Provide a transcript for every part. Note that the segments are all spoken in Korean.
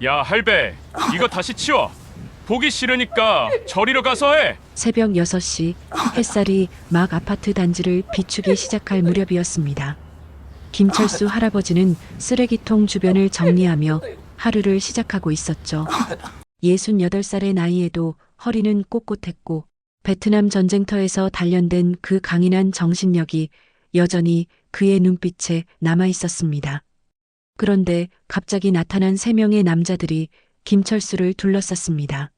야, 할배, 이거 다시 치워. 보기 싫으니까 저리로 가서 해. 새벽 6시 햇살이 막 아파트 단지를 비추기 시작할 무렵이었습니다. 김철수 할아버지는 쓰레기통 주변을 정리하며 하루를 시작하고 있었죠. 68살의 나이에도 허리는 꼿꼿했고 베트남 전쟁터에서 단련된 그 강인한 정신력이 여전히 그의 눈빛에 남아 있었습니다. 그런데 갑자기 나타난 3명의 남자들이 김철수를 둘러쌌습니다.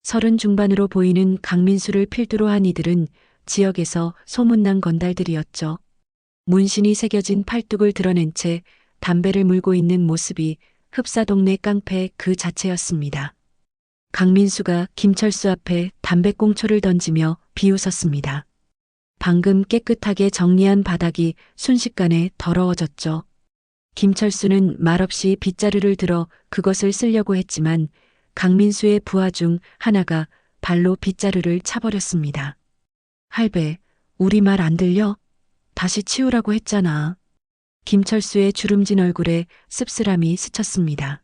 30 중반으로 보이는 강민수를 필두로 한 이들은 지역에서 소문난 건달들이었죠. 문신이 새겨진 팔뚝을 드러낸 채 담배를 물고 있는 모습이 흡사 동네 깡패 그 자체였습니다. 강민수가 김철수 앞에 담배꽁초를 던지며 비웃었습니다. 방금 깨끗하게 정리한 바닥이 순식간에 더러워졌죠. 김철수는 말없이 빗자루를 들어 그것을 쓰려고 했지만 강민수의 부하 중 하나가 발로 빗자루를 차버렸습니다. 할배, 우리 말 안 들려? 다시 치우라고 했잖아. 김철수의 주름진 얼굴에 씁쓸함이 스쳤습니다.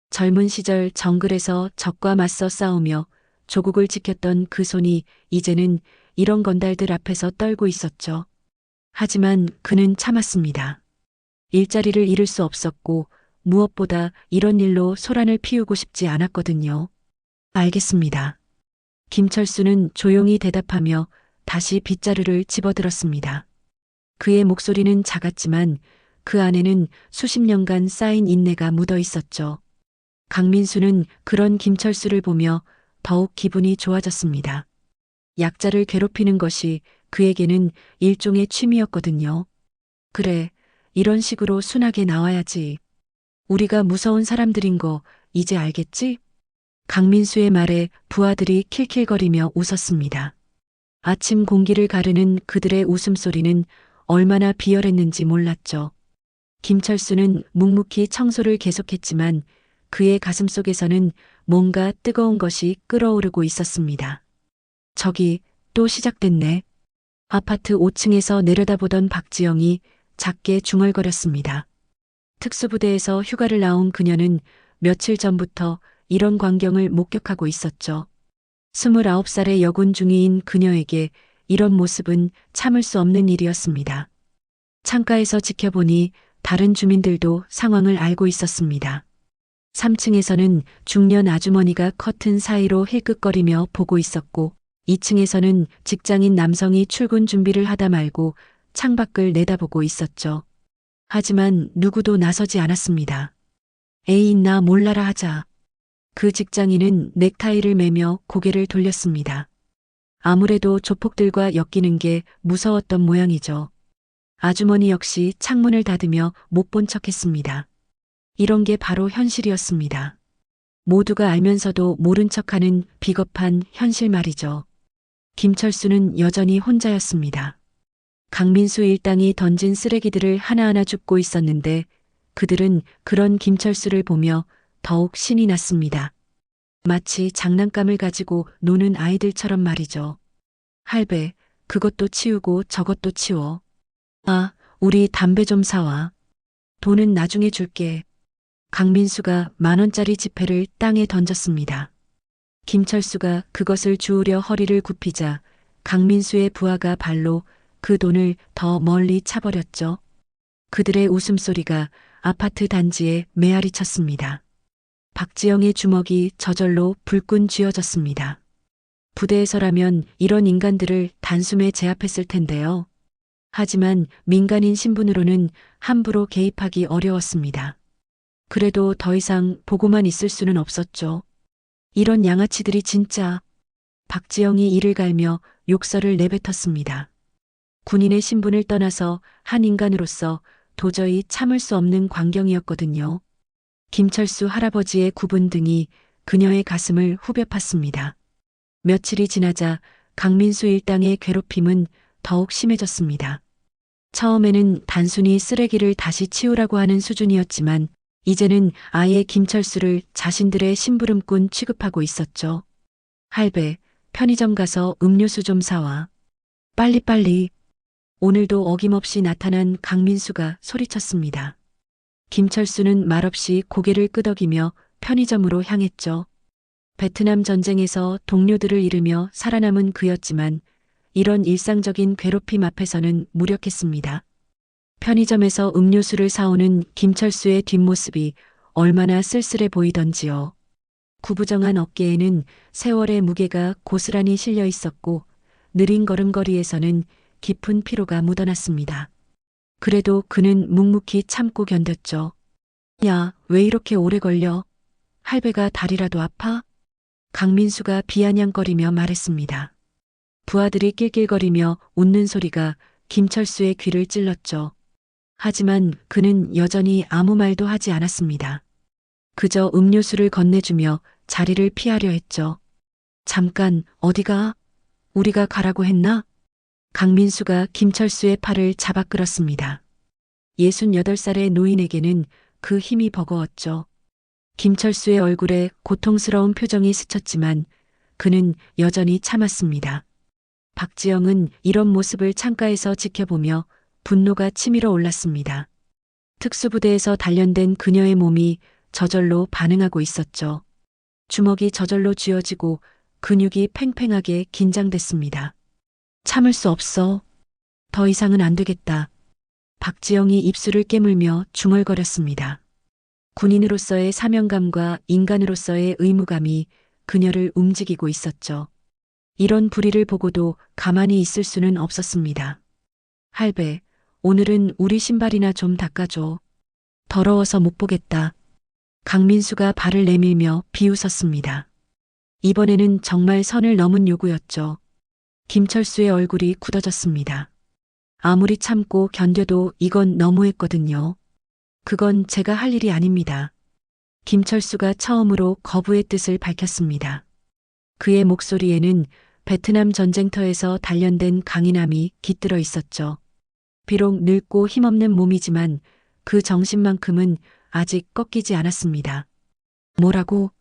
젊은 시절 정글에서 적과 맞서 싸우며 조국을 지켰던 그 손이 이제는 이런 건달들 앞에서 떨고 있었죠. 하지만 그는 참았습니다. 일자리를 잃을 수 없었고 무엇보다 이런 일로 소란을 피우고 싶지 않았거든요. 알겠습니다. 김철수는 조용히 대답하며 다시 빗자루를 집어들었습니다. 그의 목소리는 작았지만 그 안에는 수십 년간 쌓인 인내가 묻어 있었죠. 강민수는 그런 김철수를 보며 더욱 기분이 좋아졌습니다. 약자를 괴롭히는 것이 그에게는 일종의 취미였거든요. 그래, 이런 식으로 순하게 나와야지. 우리가 무서운 사람들인 거 이제 알겠지? 강민수의 말에 부하들이 킬킬거리며 웃었습니다. 아침 공기를 가르는 그들의 웃음소리는 얼마나 비열했는지 몰랐죠. 김철수는 묵묵히 청소를 계속했지만 그의 가슴속에서는 뭔가 뜨거운 것이 끓어오르고 있었습니다. 저기 또 시작됐네. 아파트 5층에서 내려다보던 박지영이 작게 중얼거렸습니다. 특수부대에서 휴가를 나온 그녀는 며칠 전부터 이런 광경을 목격하고 있었죠. 29살의 여군 중위인 그녀에게 이런 모습은 참을 수 없는 일이었습니다. 창가에서 지켜보니 다른 주민들도 상황을 알고 있었습니다. 3층에서는 중년 아주머니가 커튼 사이로 힐끗거리며 보고 있었고 2층에서는 직장인 남성이 출근 준비를 하다 말고 창밖을 내다보고 있었죠. 하지만 누구도 나서지 않았습니다. 에이 나 몰라라 하자. 그 직장인은 넥타이를 매며 고개를 돌렸습니다. 아무래도 조폭들과 엮이는 게 무서웠던 모양이죠. 아주머니 역시 창문을 닫으며 못 본 척했습니다. 이런 게 바로 현실이었습니다. 모두가 알면서도 모른 척하는 비겁한 현실 말이죠. 김철수는 여전히 혼자였습니다. 강민수 일당이 던진 쓰레기들을 하나하나 줍고 있었는데 그들은 그런 김철수를 보며 더욱 신이 났습니다. 마치 장난감을 가지고 노는 아이들처럼 말이죠. 할배, 그것도 치우고 저것도 치워. 아, 우리 담배 좀 사와. 돈은 나중에 줄게. 강민수가 10,000원짜리 지폐를 땅에 던졌습니다. 김철수가 그것을 주우려 허리를 굽히자 강민수의 부하가 발로 그 돈을 더 멀리 차버렸죠. 그들의 웃음소리가 아파트 단지에 메아리 쳤습니다. 박지영의 주먹이 저절로 불끈 쥐어졌습니다. 부대에서라면 이런 인간들을 단숨에 제압했을 텐데요. 하지만 민간인 신분으로는 함부로 개입하기 어려웠습니다. 그래도 더 이상 보고만 있을 수는 없었죠. 이런 양아치들이 진짜. 박지영이 이를 갈며 욕설을 내뱉었습니다. 군인의 신분을 떠나서 한 인간으로서 도저히 참을 수 없는 광경이었거든요. 김철수 할아버지의 굽은 등이 그녀의 가슴을 후벼 팠습니다. 며칠이 지나자 강민수 일당의 괴롭힘은 더욱 심해졌습니다. 처음에는 단순히 쓰레기를 다시 치우라고 하는 수준이었지만 이제는 아예 김철수를 자신들의 심부름꾼 취급하고 있었죠. 할배, 편의점 가서 음료수 좀 사와. 빨리빨리. 오늘도 어김없이 나타난 강민수가 소리쳤습니다. 김철수는 말없이 고개를 끄덕이며 편의점으로 향했죠. 베트남 전쟁에서 동료들을 잃으며 살아남은 그였지만 이런 일상적인 괴롭힘 앞에서는 무력했습니다. 편의점에서 음료수를 사오는 김철수의 뒷모습이 얼마나 쓸쓸해 보이던지요. 구부정한 어깨에는 세월의 무게가 고스란히 실려 있었고 느린 걸음걸이에서는 깊은 피로가 묻어났습니다. 그래도 그는 묵묵히 참고 견뎠죠. 야, 왜 이렇게 오래 걸려? 할배가 다리라도 아파? 강민수가 비아냥거리며 말했습니다. 부하들이 낄낄거리며 웃는 소리가 김철수의 귀를 찔렀죠. 하지만 그는 여전히 아무 말도 하지 않았습니다. 그저 음료수를 건네주며 자리를 피하려 했죠. 잠깐, 어디가? 우리가 가라고 했나? 강민수가 김철수의 팔을 잡아 끌었습니다. 68살의 노인에게는 그 힘이 버거웠죠. 김철수의 얼굴에 고통스러운 표정이 스쳤지만 그는 여전히 참았습니다. 박지영은 이런 모습을 창가에서 지켜보며 분노가 치밀어 올랐습니다. 특수부대에서 단련된 그녀의 몸이 저절로 반응하고 있었죠. 주먹이 저절로 쥐어지고 근육이 팽팽하게 긴장됐습니다. 참을 수 없어. 더 이상은 안 되겠다. 박지영이 입술을 깨물며 중얼거렸습니다. 군인으로서의 사명감과 인간으로서의 의무감이 그녀를 움직이고 있었죠. 이런 불의를 보고도 가만히 있을 수는 없었습니다. 할배, 오늘은 우리 신발이나 좀 닦아줘. 더러워서 못 보겠다. 강민수가 발을 내밀며 비웃었습니다. 이번에는 정말 선을 넘은 요구였죠. 김철수의 얼굴이 굳어졌습니다. 아무리 참고 견뎌도 이건 너무했거든요. 그건 제가 할 일이 아닙니다. 김철수가 처음으로 거부의 뜻을 밝혔습니다. 그의 목소리에는 베트남 전쟁터에서 단련된 강인함이 깃들어 있었죠. 비록 늙고 힘없는 몸이지만 그 정신만큼은 아직 꺾이지 않았습니다. 뭐라고?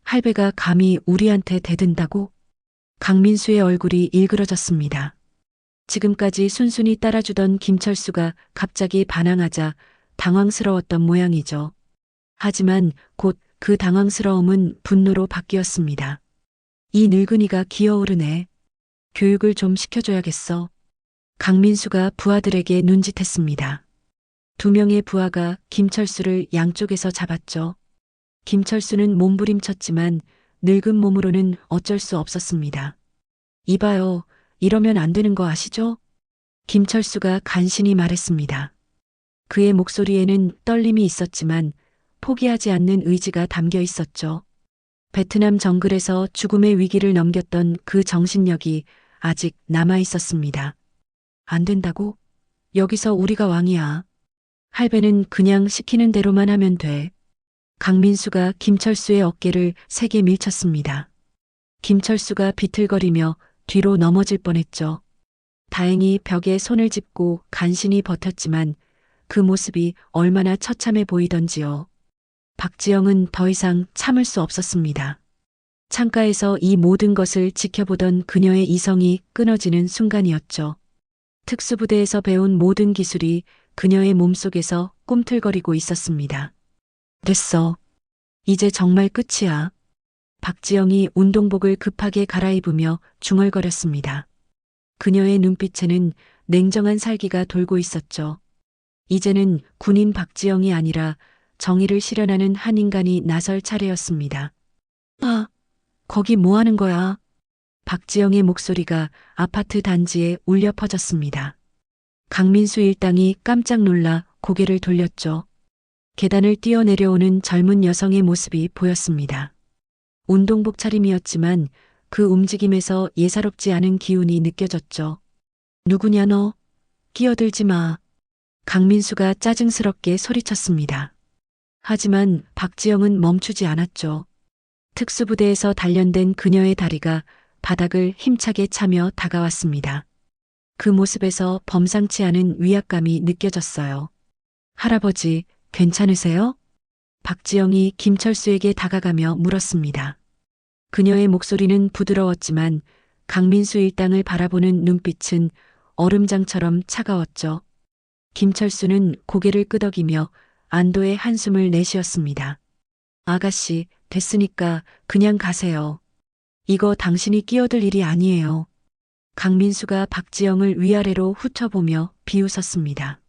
할배가 감히 우리한테 대든다고? 강민수의 얼굴이 일그러졌습니다. 지금까지 순순히 따라주던 김철수가 갑자기 반항하자 당황스러웠던 모양이죠. 하지만 곧 그 당황스러움은 분노로 바뀌었습니다. 이 늙은이가 기어오르네. 교육을 좀 시켜줘야겠어. 강민수가 부하들에게 눈짓했습니다. 2명의 부하가 김철수를 양쪽에서 잡았죠. 김철수는 몸부림쳤지만 늙은 몸으로는 어쩔 수 없었습니다. 이봐요, 이러면 안 되는 거 아시죠? 김철수가 간신히 말했습니다. 그의 목소리에는 떨림이 있었지만 포기하지 않는 의지가 담겨 있었죠. 베트남 정글에서 죽음의 위기를 넘겼던 그 정신력이 아직 남아 있었습니다. 안 된다고? 여기서 우리가 왕이야. 할배는 그냥 시키는 대로만 하면 돼. 강민수가 김철수의 어깨를 세게 밀쳤습니다. 김철수가 비틀거리며 뒤로 넘어질 뻔했죠. 다행히 벽에 손을 짚고 간신히 버텼지만 그 모습이 얼마나 처참해 보이던지요. 박지영은 더 이상 참을 수 없었습니다. 창가에서 이 모든 것을 지켜보던 그녀의 이성이 끊어지는 순간이었죠. 특수부대에서 배운 모든 기술이 그녀의 몸속에서 꿈틀거리고 있었습니다. 됐어. 이제 정말 끝이야. 박지영이 운동복을 급하게 갈아입으며 중얼거렸습니다. 그녀의 눈빛에는 냉정한 살기가 돌고 있었죠. 이제는 군인 박지영이 아니라 정의를 실현하는 한 인간이 나설 차례였습니다. 아, 거기 뭐 하는 거야? 박지영의 목소리가 아파트 단지에 울려 퍼졌습니다. 강민수 일당이 깜짝 놀라 고개를 돌렸죠. 계단을 뛰어내려오는 젊은 여성의 모습이 보였습니다. 운동복 차림이었지만 그 움직임에서 예사롭지 않은 기운이 느껴졌죠. 누구냐 너? 끼어들지 마. 강민수가 짜증스럽게 소리쳤습니다. 하지만 박지영은 멈추지 않았죠. 특수부대에서 단련된 그녀의 다리가 바닥을 힘차게 차며 다가왔습니다. 그 모습에서 범상치 않은 위압감이 느껴졌어요. 할아버지, 괜찮으세요? 박지영이 김철수에게 다가가며 물었습니다. 그녀의 목소리는 부드러웠지만 강민수 일당을 바라보는 눈빛은 얼음장처럼 차가웠죠. 김철수는 고개를 끄덕이며 안도의 한숨을 내쉬었습니다. 아가씨, 됐으니까 그냥 가세요. 이거 당신이 끼어들 일이 아니에요. 강민수가 박지영을 위아래로 훑어보며 비웃었습니다.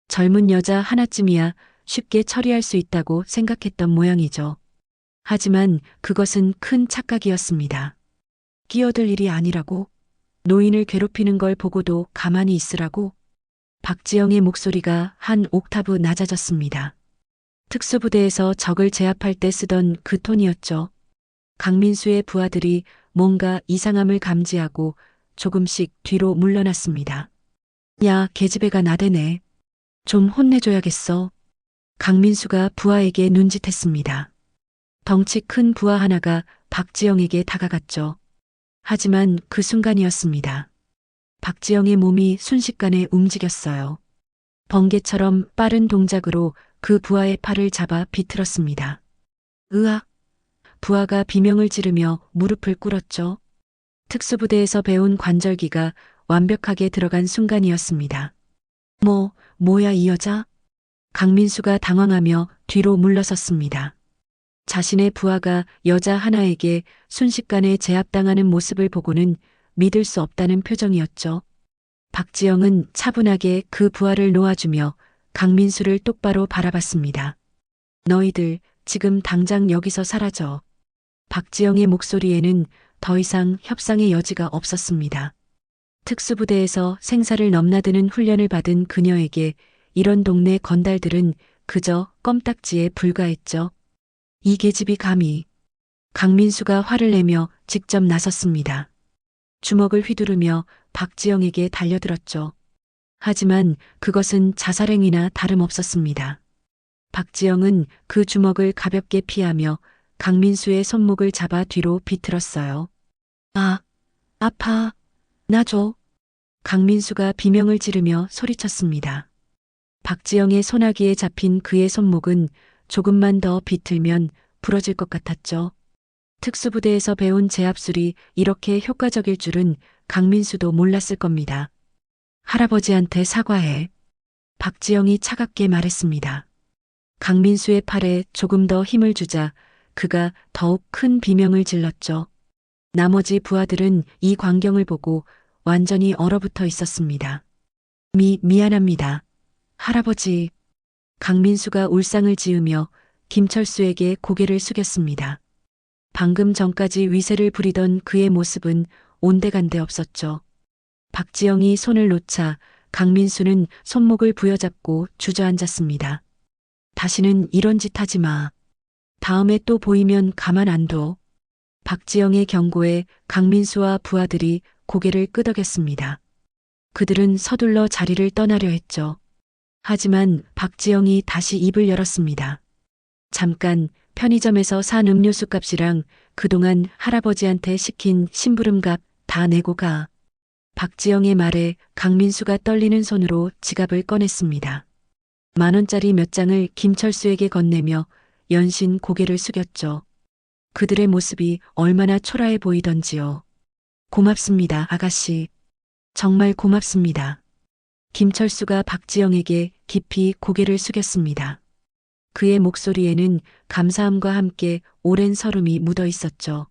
젊은 여자 하나쯤이야 쉽게 처리할 수 있다고 생각했던 모양이죠. 하지만 그것은 큰 착각이었습니다. 끼어들 일이 아니라고? 노인을 괴롭히는 걸 보고도 가만히 있으라고? 박지영의 목소리가 한 옥타브 낮아졌습니다. 특수부대에서 적을 제압할 때 쓰던 그 톤이었죠. 강민수의 부하들이 뭔가 이상함을 감지하고 조금씩 뒤로 물러났습니다. 야, 계집애가 나대네. 좀 혼내줘야겠어. 강민수가 부하에게 눈짓했습니다. 덩치 큰 부하 하나가 박지영에게 다가갔죠. 하지만 그 순간이었습니다. 박지영의 몸이 순식간에 움직였어요. 번개처럼 빠른 동작으로 그 부하의 팔을 잡아 비틀었습니다. 으악! 부하가 비명을 지르며 무릎을 꿇었죠. 특수부대에서 배운 관절기가 완벽하게 들어간 순간이었습니다. 뭐야 이 여자? 강민수가 당황하며 뒤로 물러섰습니다. 자신의 부하가 여자 하나에게 순식간에 제압당하는 모습을 보고는 믿을 수 없다는 표정이었죠. 박지영은 차분하게 그 부하를 놓아주며 강민수를 똑바로 바라봤습니다. 너희들 지금 당장 여기서 사라져. 박지영의 목소리에는 더 이상 협상의 여지가 없었습니다. 특수부대에서 생사를 넘나드는 훈련을 받은 그녀에게 이런 동네 건달들은 그저 껌딱지에 불과했죠. 이 계집이 감히. 강민수가 화를 내며 직접 나섰습니다. 주먹을 휘두르며 박지영에게 달려들었죠. 하지만 그것은 자살행위나 다름없었습니다. 박지영은 그 주먹을 가볍게 피하며 강민수의 손목을 잡아 뒤로 비틀었어요. 아, 아파. 나 줘. 강민수가 비명을 지르며 소리쳤습니다. 박지영의 소나기에 잡힌 그의 손목은 조금만 더 비틀면 부러질 것 같았죠. 특수부대에서 배운 제압술이 이렇게 효과적일 줄은 강민수도 몰랐을 겁니다. 할아버지한테 사과해. 박지영이 차갑게 말했습니다. 강민수의 팔에 조금 더 힘을 주자 그가 더욱 큰 비명을 질렀죠. 나머지 부하들은 이 광경을 보고 완전히 얼어붙어 있었습니다. 미안합니다. 할아버지. 강민수가 울상을 지으며 김철수에게 고개를 숙였습니다. 방금 전까지 위세를 부리던 그의 모습은 온데간데 없었죠. 박지영이 손을 놓자 강민수는 손목을 부여잡고 주저앉았습니다. 다시는 이런 짓 하지 마. 다음에 또 보이면 가만 안 둬. 박지영의 경고에 강민수와 부하들이 고개를 끄덕였습니다. 그들은 서둘러 자리를 떠나려 했죠. 하지만 박지영이 다시 입을 열었습니다. 잠깐 편의점에서 산 음료수 값이랑 그동안 할아버지한테 시킨 심부름값 다 내고 가. 박지영의 말에 강민수가 떨리는 손으로 지갑을 꺼냈습니다. 10,000원짜리 몇 장을 김철수에게 건네며 연신 고개를 숙였죠. 그들의 모습이 얼마나 초라해 보이던지요. 고맙습니다, 아가씨. 정말 고맙습니다. 김철수가 박지영에게 깊이 고개를 숙였습니다. 그의 목소리에는 감사함과 함께 오랜 설움이 묻어 있었죠.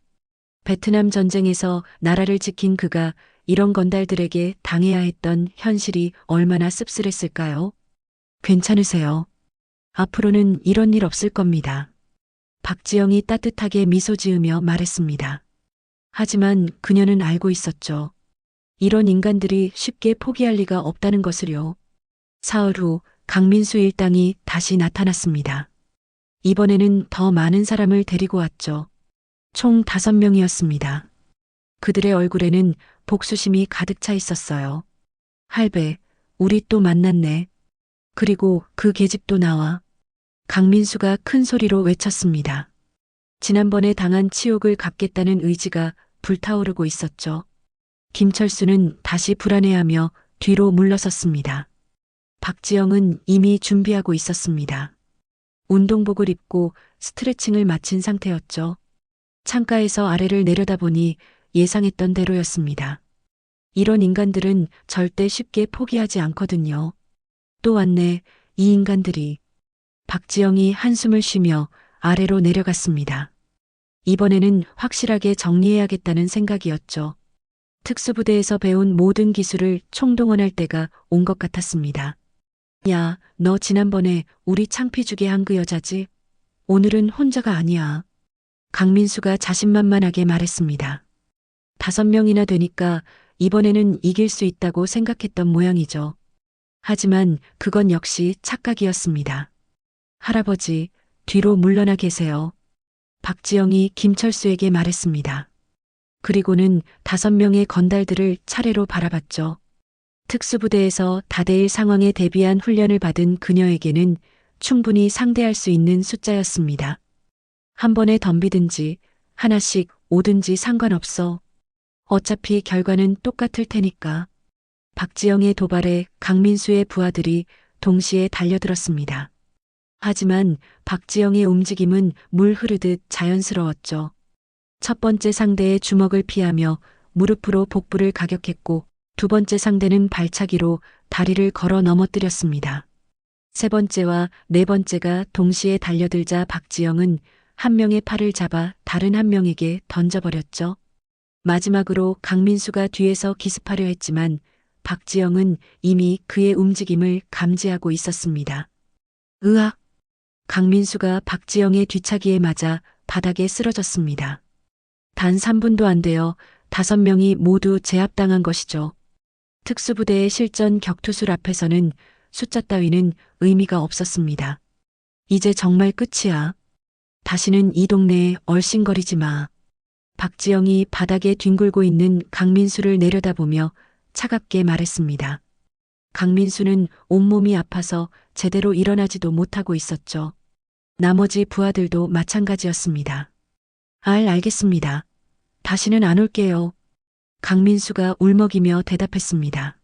베트남 전쟁에서 나라를 지킨 그가 이런 건달들에게 당해야 했던 현실이 얼마나 씁쓸했을까요? 괜찮으세요? 앞으로는 이런 일 없을 겁니다. 박지영이 따뜻하게 미소 지으며 말했습니다. 하지만 그녀는 알고 있었죠. 이런 인간들이 쉽게 포기할 리가 없다는 것을요. 사흘 후 강민수 일당이 다시 나타났습니다. 이번에는 더 많은 사람을 데리고 왔죠. 총 5명이었습니다. 그들의 얼굴에는 복수심이 가득 차 있었어요. 할배, 우리 또 만났네. 그리고 그 계집도 나와. 강민수가 큰 소리로 외쳤습니다. 지난번에 당한 치욕을 갚겠다는 의지가 불타오르고 있었죠. 김철수는 다시 불안해하며 뒤로 물러섰습니다. 박지영은 이미 준비하고 있었습니다. 운동복을 입고 스트레칭을 마친 상태였죠. 창가에서 아래를 내려다보니 예상했던 대로였습니다. 이런 인간들은 절대 쉽게 포기하지 않거든요. 또 왔네, 이 인간들이. 박지영이 한숨을 쉬며 아래로 내려갔습니다. 이번에는 확실하게 정리해야겠다는 생각이었죠. 특수부대에서 배운 모든 기술을 총동원할 때가 온 것 같았습니다. 야, 너 지난번에 우리 창피 주게 한 그 여자지? 오늘은 혼자가 아니야. 강민수가 자신만만하게 말했습니다. 5명이나 되니까 이번에는 이길 수 있다고 생각했던 모양이죠. 하지만 그건 역시 착각이었습니다. 할아버지, 뒤로 물러나 계세요. 박지영이 김철수에게 말했습니다. 그리고는 5명의 건달들을 차례로 바라봤죠. 특수부대에서 다대일 상황에 대비한 훈련을 받은 그녀에게는 충분히 상대할 수 있는 숫자였습니다. 한 번에 덤비든지 하나씩 오든지 상관없어. 어차피 결과는 똑같을 테니까. 박지영의 도발에 강민수의 부하들이 동시에 달려들었습니다. 하지만 박지영의 움직임은 물 흐르듯 자연스러웠죠. 첫 번째 상대의 주먹을 피하며 무릎으로 복부를 가격했고, 두 번째 상대는 발차기로 다리를 걸어 넘어뜨렸습니다. 세 번째와 네 번째가 동시에 달려들자 박지영은 한 명의 팔을 잡아 다른 한 명에게 던져버렸죠. 마지막으로 강민수가 뒤에서 기습하려 했지만 박지영은 이미 그의 움직임을 감지하고 있었습니다. 으악! 강민수가 박지영의 뒤차기에 맞아 바닥에 쓰러졌습니다. 단 3분도 안 되어 5명이 모두 제압당한 것이죠. 특수부대의 실전 격투술 앞에서는 숫자 따위는 의미가 없었습니다. 이제 정말 끝이야. 다시는 이 동네에 얼씬거리지 마. 박지영이 바닥에 뒹굴고 있는 강민수를 내려다보며 차갑게 말했습니다. 강민수는 온몸이 아파서 제대로 일어나지도 못하고 있었죠. 나머지 부하들도 마찬가지였습니다. 알겠습니다. 다시는 안 올게요. 강민수가 울먹이며 대답했습니다.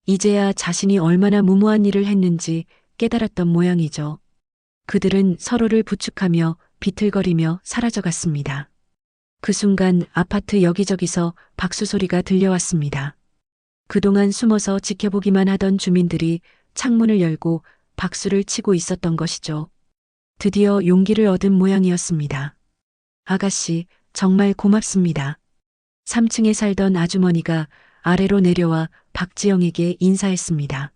이제야 자신이 얼마나 무모한 일을 했는지 깨달았던 모양이죠. 그들은 서로를 부축하며 비틀거리며 사라져갔습니다. 그 순간 아파트 여기저기서 박수 소리가 들려왔습니다. 그동안 숨어서 지켜보기만 하던 주민들이 창문을 열고 박수를 치고 있었던 것이죠. 드디어 용기를 얻은 모양이었습니다. 아가씨, 정말 고맙습니다. 3층에 살던 아주머니가 아래로 내려와 박지영에게 인사했습니다.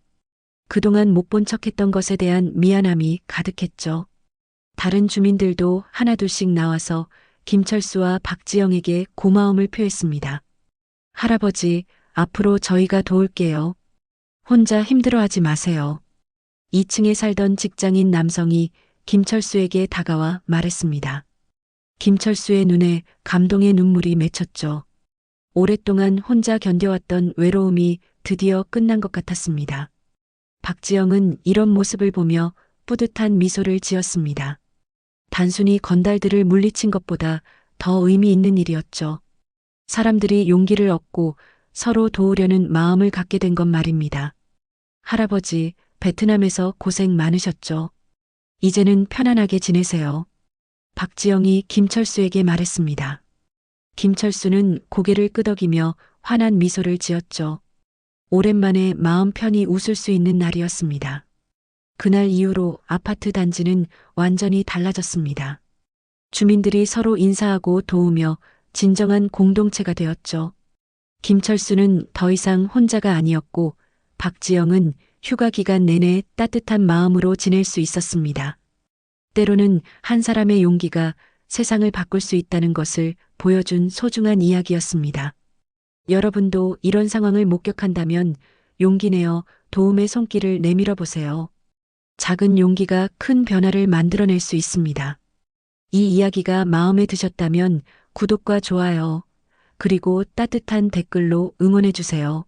그동안 못 본 척했던 것에 대한 미안함이 가득했죠. 다른 주민들도 하나둘씩 나와서 김철수와 박지영에게 고마움을 표했습니다. 할아버지, 앞으로 저희가 도울게요. 혼자 힘들어하지 마세요. 2층에 살던 직장인 남성이 김철수에게 다가와 말했습니다. 김철수의 눈에 감동의 눈물이 맺혔죠. 오랫동안 혼자 견뎌왔던 외로움이 드디어 끝난 것 같았습니다. 박지영은 이런 모습을 보며 뿌듯한 미소를 지었습니다. 단순히 건달들을 물리친 것보다 더 의미 있는 일이었죠. 사람들이 용기를 얻고 서로 도우려는 마음을 갖게 된 것 말입니다. 할아버지, 베트남에서 고생 많으셨죠. 이제는 편안하게 지내세요. 박지영이 김철수에게 말했습니다. 김철수는 고개를 끄덕이며 환한 미소를 지었죠. 오랜만에 마음 편히 웃을 수 있는 날이었습니다. 그날 이후로 아파트 단지는 완전히 달라졌습니다. 주민들이 서로 인사하고 도우며 진정한 공동체가 되었죠. 김철수는 더 이상 혼자가 아니었고 박지영은 휴가 기간 내내 따뜻한 마음으로 지낼 수 있었습니다. 때로는 한 사람의 용기가 세상을 바꿀 수 있다는 것을 보여준 소중한 이야기였습니다. 여러분도 이런 상황을 목격한다면 용기 내어 도움의 손길을 내밀어 보세요. 작은 용기가 큰 변화를 만들어낼 수 있습니다. 이 이야기가 마음에 드셨다면 구독과 좋아요, 그리고 따뜻한 댓글로 응원해 주세요.